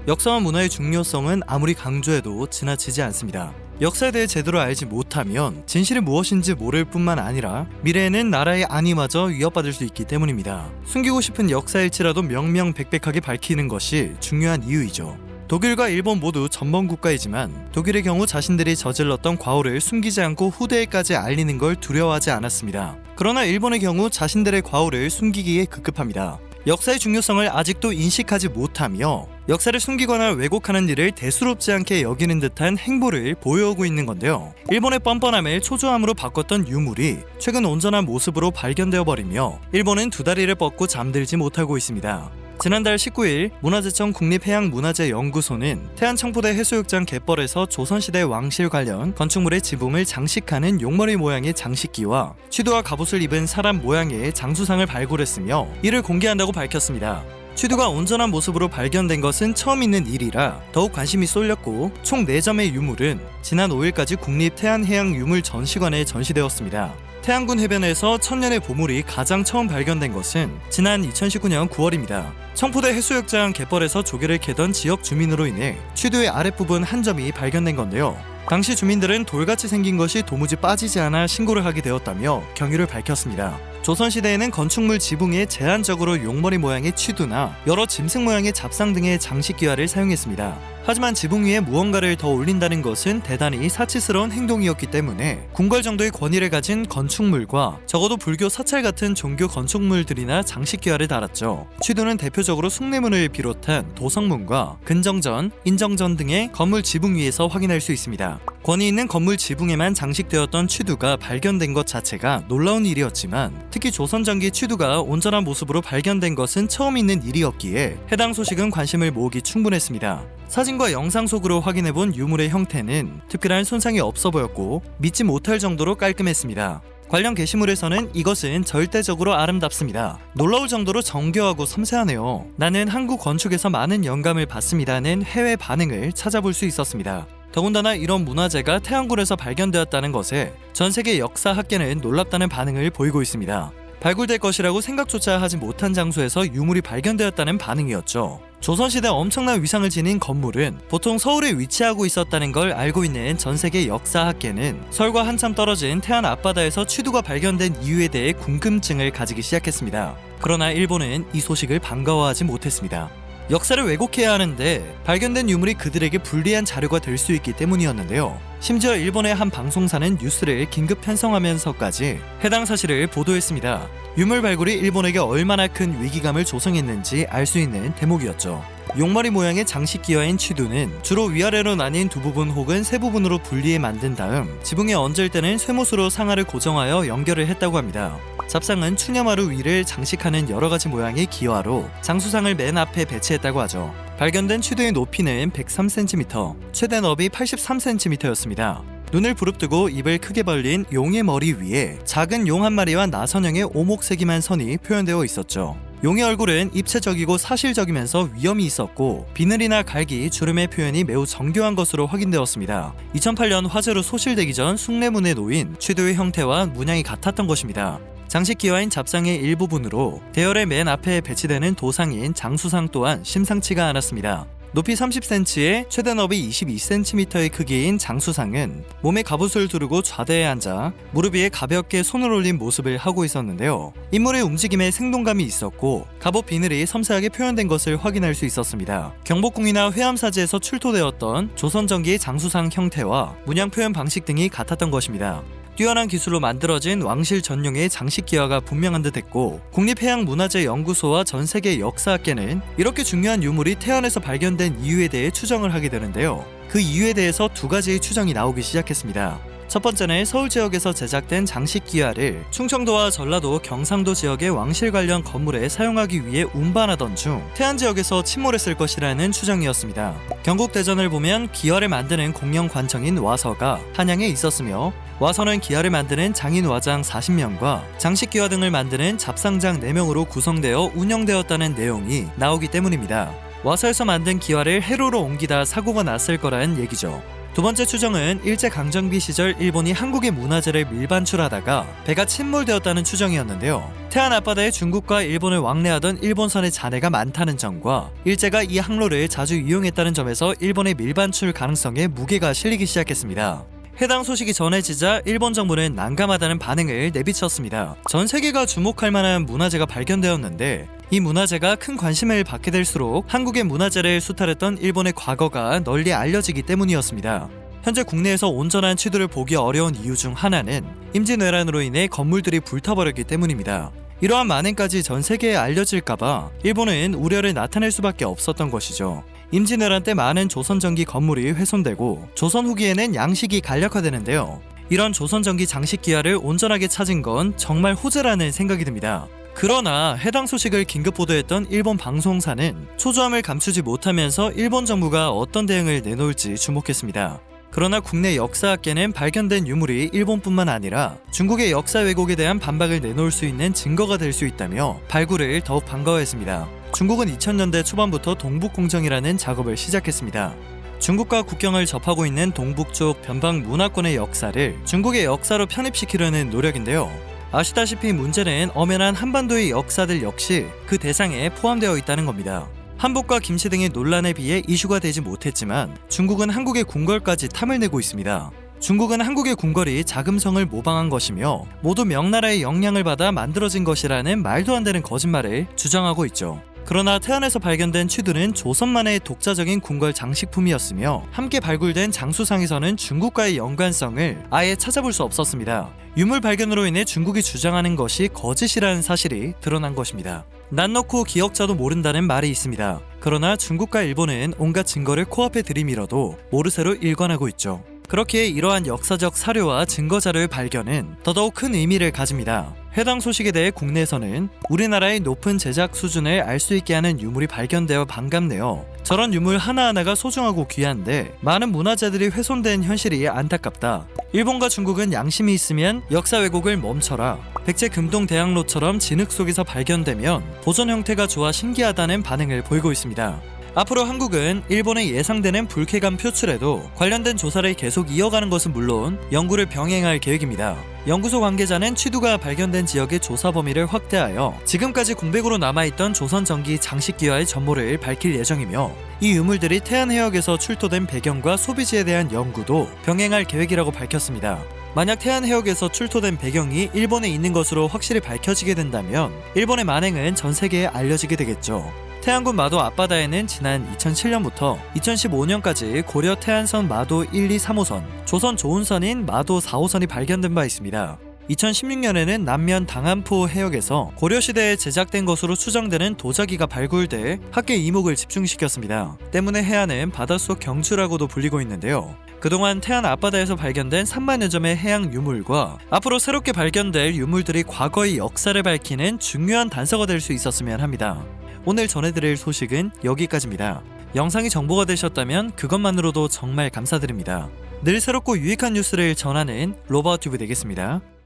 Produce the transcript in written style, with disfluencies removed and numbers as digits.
역사와 문화의 중요성은 아무리 강조해도 지나치지 않습니다. 역사에 대해 제대로 알지 못하면 진실이 무엇인지 모를 뿐만 아니라 미래에는 나라의 안위마저 위협받을 수 있기 때문입니다. 숨기고 싶은 역사일지라도 명명백백하게 밝히는 것이 중요한 이유이죠. 독일과 일본 모두 전범 국가이지만 독일의 경우 자신들이 저질렀던 과오를 숨기지 않고 후대에까지 알리는 걸 두려워하지 않았습니다. 그러나 일본의 경우 자신들의 과오를 숨기기에 급급합니다. 역사의 중요성을 아직도 인식하지 못하며 역사를 숨기거나 왜곡하는 일을 대수롭지 않게 여기는 듯한 행보를 보여오고 있는 건데요. 일본의 뻔뻔함을 초조함으로 바꿨던 유물이 최근 온전한 모습으로 발견되어 버리며 일본은 두 다리를 뻗고 잠들지 못하고 있습니다. 지난달 19일 문화재청 국립해양문화재연구소는 태안청포대 해수욕장 갯벌에서 조선시대 왕실 관련 건축물의 지붕을 장식하는 용머리 모양의 장식기와 취두와 갑옷을 입은 사람 모양의 장수상을 발굴했으며 이를 공개한다고 밝혔습니다. 취두가 온전한 모습으로 발견된 것은 처음 있는 일이라 더욱 관심이 쏠렸고 총 4점의 유물은 지난 5일까지 국립태안해양유물전시관에 전시되었습니다. 태안군 해변에서 천년의 보물이 가장 처음 발견된 것은 지난 2019년 9월입니다. 청포대 해수욕장 갯벌에서 조개를 캐던 지역 주민으로 인해 취두의 아랫부분 한 점이 발견된 건데요. 당시 주민들은 돌같이 생긴 것이 도무지 빠지지 않아 신고를 하게 되었다며 경위를 밝혔습니다. 조선시대에는 건축물 지붕에 제한적으로 용머리 모양의 취두나 여러 짐승 모양의 잡상 등의 장식기와를 사용했습니다. 하지만 지붕 위에 무언가를 더 올린다는 것은 대단히 사치스러운 행동이었기 때문에 궁궐 정도의 권위를 가진 건축물과 적어도 불교 사찰 같은 종교 건축물들이나 장식기와를 달았죠. 취두는 대표적으로 숭례문을 비롯한 도성문과 근정전, 인정전 등의 건물 지붕 위에서 확인할 수 있습니다. 권위 있는 건물 지붕에만 장식되었던 취두가 발견된 것 자체가 놀라운 일이었지만 특히 조선 전기 취두가 온전한 모습으로 발견된 것은 처음 있는 일이었기에 해당 소식은 관심을 모으기 충분했습니다. 사진과 영상 속으로 확인해본 유물의 형태는 특별한 손상이 없어 보였고 믿지 못할 정도로 깔끔했습니다. 관련 게시물에서는 이것은 절대적으로 아름답습니다. 놀라울 정도로 정교하고 섬세하네요. 나는 한국 건축에서 많은 영감을 받습니다는 해외 반응을 찾아볼 수 있었습니다. 더군다나 이런 문화재가 태안군에서 발견되었다는 것에 전 세계 역사학계는 놀랍다는 반응을 보이고 있습니다. 발굴될 것이라고 생각조차 하지 못한 장소에서 유물이 발견되었다는 반응이었죠. 조선시대 엄청난 위상을 지닌 건물은 보통 서울에 위치하고 있었다는 걸 알고 있는 전 세계 역사학계는 서울과 한참 떨어진 태안 앞바다에서 취두가 발견된 이유에 대해 궁금증을 가지기 시작했습니다. 그러나 일본은 이 소식을 반가워하지 못했습니다. 역사를 왜곡해야 하는데 발견된 유물이 그들에게 불리한 자료가 될 수 있기 때문이었는데요. 심지어 일본의 한 방송사는 뉴스를 긴급 편성하면서까지 해당 사실을 보도했습니다. 유물 발굴이 일본에게 얼마나 큰 위기감을 조성했는지 알 수 있는 대목이었죠. 용머리 모양의 장식기와인 취두는 주로 위아래로 나뉜 두 부분 혹은 세 부분으로 분리해 만든 다음 지붕에 얹을 때는 쇠못으로 상하를 고정하여 연결을 했다고 합니다. 잡상은 추념하루 위를 장식하는 여러가지 모양의 기와로 장수상을 맨 앞에 배치했다고 하죠. 발견된 취두의 높이는 103cm, 최대 너비 83cm였습니다. 눈을 부릅뜨고 입을 크게 벌린 용의 머리 위에 작은 용 한 마리와 나선형의 오목새기만 선이 표현되어 있었죠. 용의 얼굴은 입체적이고 사실적이면서 위험이 있었고 비늘이나 갈기, 주름의 표현이 매우 정교한 것으로 확인되었습니다. 2008년 화재로 소실되기 전 숭례문에 놓인 취두의 형태와 문양이 같았던 것입니다. 장식기와인 잡상의 일부분으로 대열의 맨 앞에 배치되는 도상인 장수상 또한 심상치가 않았습니다. 높이 30cm에 최대 너비 22cm의 크기인 장수상은 몸에 갑옷을 두르고 좌대에 앉아 무릎 위에 가볍게 손을 올린 모습을 하고 있었는데요. 인물의 움직임에 생동감이 있었고 갑옷 비늘이 섬세하게 표현된 것을 확인할 수 있었습니다. 경복궁이나 회암사지에서 출토되었던 조선 전기의 장수상 형태와 문양 표현 방식 등이 같았던 것입니다. 뛰어난 기술로 만들어진 왕실 전용의 장식기와가 분명한 듯 했고 국립해양문화재연구소와 전세계 역사학계는 이렇게 중요한 유물이 태안에서 발견된 이유에 대해 추정을 하게 되는데요. 그 이유에 대해서 두 가지의 추정이 나오기 시작했습니다. 첫 번째는 서울 지역에서 제작된 장식기와를 충청도와 전라도, 경상도 지역의 왕실 관련 건물에 사용하기 위해 운반하던 중 태안 지역에서 침몰했을 것이라는 추정이었습니다. 경국대전을 보면 기와를 만드는 공영관청인 와서가 한양에 있었으며 와서는 기와를 만드는 장인와장 40명과 장식기와 등을 만드는 잡상장 4명으로 구성되어 운영되었다는 내용이 나오기 때문입니다. 와서에서 만든 기와를 해로로 옮기다 사고가 났을 거라는 얘기죠. 두 번째 추정은 일제강점기 시절 일본이 한국의 문화재를 밀반출하다가 배가 침몰되었다는 추정이었는데요. 태안 앞바다에 중국과 일본을 왕래하던 일본선의 잔해가 많다는 점과 일제가 이 항로를 자주 이용했다는 점에서 일본의 밀반출 가능성에 무게가 실리기 시작했습니다. 해당 소식이 전해지자 일본 정부는 난감하다는 반응을 내비쳤습니다. 전 세계가 주목할 만한 문화재가 발견되었는데 이 문화재가 큰 관심을 받게 될수록 한국의 문화재를 수탈했던 일본의 과거가 널리 알려지기 때문이었습니다. 현재 국내에서 온전한 취두를 보기 어려운 이유 중 하나는 임진왜란으로 인해 건물들이 불타버렸기 때문입니다. 이러한 만행까지 전 세계에 알려질까봐 일본은 우려를 나타낼 수밖에 없었던 것이죠. 임진왜란 때 많은 조선전기 건물이 훼손되고 조선 후기에는 양식이 간략화되는데요. 이런 조선전기 장식기화를 온전하게 찾은 건 정말 호재라는 생각이 듭니다. 그러나 해당 소식을 긴급 보도했던 일본 방송사는 초조함을 감추지 못하면서 일본 정부가 어떤 대응을 내놓을지 주목했습니다. 그러나 국내 역사학계는 발견된 유물이 일본뿐만 아니라 중국의 역사 왜곡에 대한 반박을 내놓을 수 있는 증거가 될 수 있다며 발굴을 더욱 반가워했습니다. 중국은 2000년대 초반부터 동북공정이라는 작업을 시작했습니다. 중국과 국경을 접하고 있는 동북쪽 변방 문화권의 역사를 중국의 역사로 편입시키려는 노력인데요. 아시다시피 문제는 엄연한 한반도의 역사들 역시 그 대상에 포함되어 있다는 겁니다. 한복과 김씨 등의 논란에 비해 이슈가 되지 못했지만 중국은 한국의 궁궐까지 탐을 내고 있습니다. 중국은 한국의 궁궐이 자금성을 모방한 것이며 모두 명나라의 영향을 받아 만들어진 것이라는 말도 안 되는 거짓말을 주장하고 있죠. 그러나 태안에서 발견된 취두는 조선만의 독자적인 궁궐 장식품이었으며 함께 발굴된 장수상에서는 중국과의 연관성을 아예 찾아볼 수 없었습니다. 유물 발견으로 인해 중국이 주장하는 것이 거짓이라는 사실이 드러난 것입니다. 난 놓고 기억자도 모른다는 말이 있습니다. 그러나 중국과 일본은 온갖 증거를 코앞에 들이밀어도 모르쇠로 일관하고 있죠. 그렇기에 이러한 역사적 사료와 증거 자료의 발견은 더더욱 큰 의미를 가집니다. 해당 소식에 대해 국내에서는 우리나라의 높은 제작 수준을 알 수 있게 하는 유물이 발견되어 반갑네요. 저런 유물 하나하나가 소중하고 귀한데 많은 문화재들이 훼손된 현실이 안타깝다. 일본과 중국은 양심이 있으면 역사 왜곡을 멈춰라. 백제 금동대학로처럼 진흙 속에서 발견되면 보존 형태가 좋아 신기하다는 반응을 보이고 있습니다. 앞으로 한국은 일본의 예상되는 불쾌감 표출에도 관련된 조사를 계속 이어가는 것은 물론 연구를 병행할 계획입니다. 연구소 관계자는 취두가 발견된 지역의 조사 범위를 확대하여 지금까지 공백으로 남아있던 조선전기 장식기와의 전모를 밝힐 예정이며 이 유물들이 태안해역에서 출토된 배경과 소비지에 대한 연구도 병행할 계획이라고 밝혔습니다. 만약 태안해역에서 출토된 배경이 일본에 있는 것으로 확실히 밝혀지게 된다면 일본의 만행은 전 세계에 알려지게 되겠죠. 태안군 마도 앞바다에는 지난 2007년부터 2015년까지 고려 태안선 마도 1, 2, 3호선, 조선 조운선인 마도 4호선이 발견된 바 있습니다. 2016년에는 남면 당안포 해역에서 고려시대에 제작된 것으로 추정되는 도자기가 발굴돼 학계 이목을 집중시켰습니다. 때문에 해안은 바닷속 경주라고도 불리고 있는데요. 그동안 태안 앞바다에서 발견된 3만여 점의 해양 유물과 앞으로 새롭게 발견될 유물들이 과거의 역사를 밝히는 중요한 단서가 될 수 있었으면 합니다. 오늘 전해드릴 소식은 여기까지입니다. 영상이 정보가 되셨다면 그것만으로도 정말 감사드립니다. 늘 새롭고 유익한 뉴스를 전하는 로바튜브 되겠습니다.